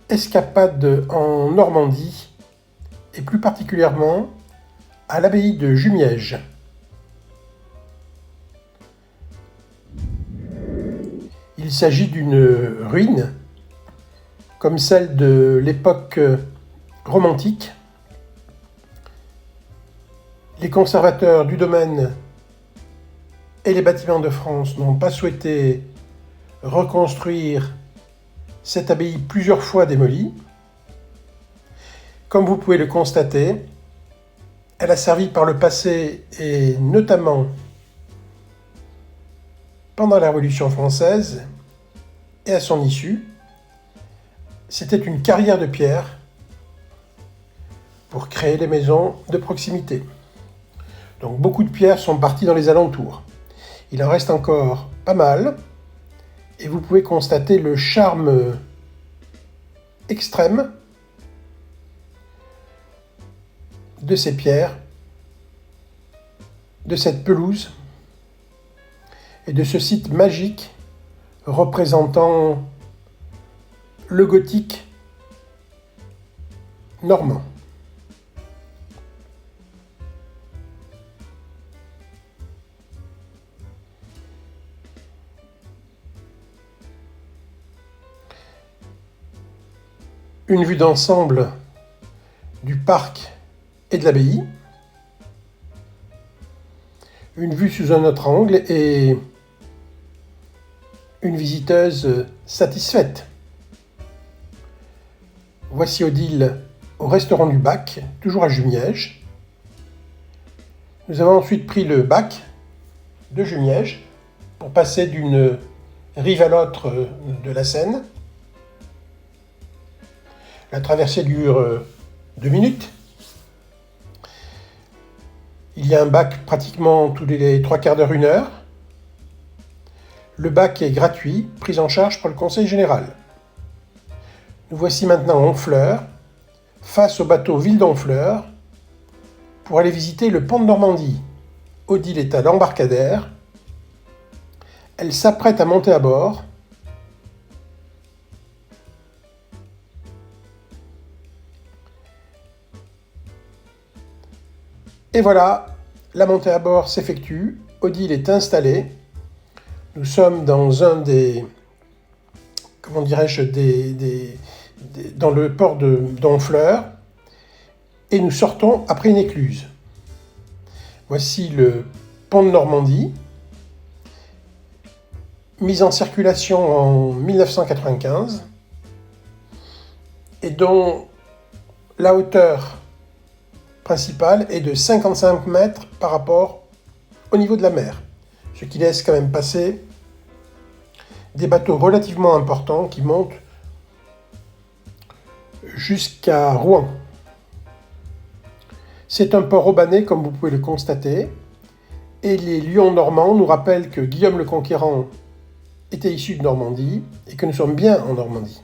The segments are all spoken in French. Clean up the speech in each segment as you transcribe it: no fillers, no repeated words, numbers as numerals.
Escapade en Normandie, et plus particulièrement à l'abbaye de Jumièges. Il s'agit d'une ruine, comme celle de l'époque romantique. Les conservateurs du domaine et les bâtiments de France n'ont pas souhaité reconstruire cette abbaye plusieurs fois démolie. Comme vous pouvez le constater, elle a servi par le passé et notamment pendant la Révolution française et à son issue. C'était une carrière de pierre pour créer les maisons de proximité. Donc beaucoup de pierres sont parties dans les alentours. Il en reste encore pas mal et vous pouvez constater le charme extrême de ces pierres, de cette pelouse et de ce site magique représentant le gothique normand. Une vue d'ensemble du parc et de l'abbaye, une vue sous un autre angle et une visiteuse satisfaite. Voici Odile au restaurant du Bac, toujours à Jumièges. Nous avons ensuite pris le Bac de Jumièges pour passer d'une rive à l'autre de la Seine. La traversée dure 2 minutes. Il y a un bac pratiquement tous les 3/4 d'heure, 1 heure. Le bac est gratuit, pris en charge par le Conseil général. Nous voici maintenant en Honfleur, face au bateau Ville d'Honfleur, pour aller visiter le pont de Normandie. Odile est à l'embarcadère. Elle s'apprête à monter à bord. Et voilà, la montée à bord s'effectue, Odile est installée. Nous sommes dans un des, dans le port d'Honfleur, et nous sortons après une écluse. Voici le pont de Normandie, mis en circulation en 1995, et dont la hauteur principale est de 55 mètres par rapport au niveau de la mer, ce qui laisse quand même passer des bateaux relativement importants qui montent jusqu'à Rouen. C'est un port romanais, comme vous pouvez le constater, et les lions normands nous rappellent que Guillaume le Conquérant était issu de Normandie et que nous sommes bien en Normandie.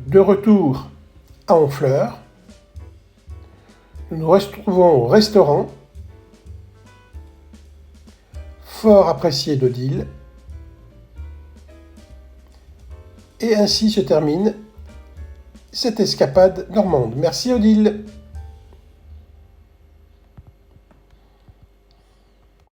De retour à Honfleur, nous nous retrouvons au restaurant, fort apprécié d'Odile, et ainsi se termine cette escapade normande. Merci Odile.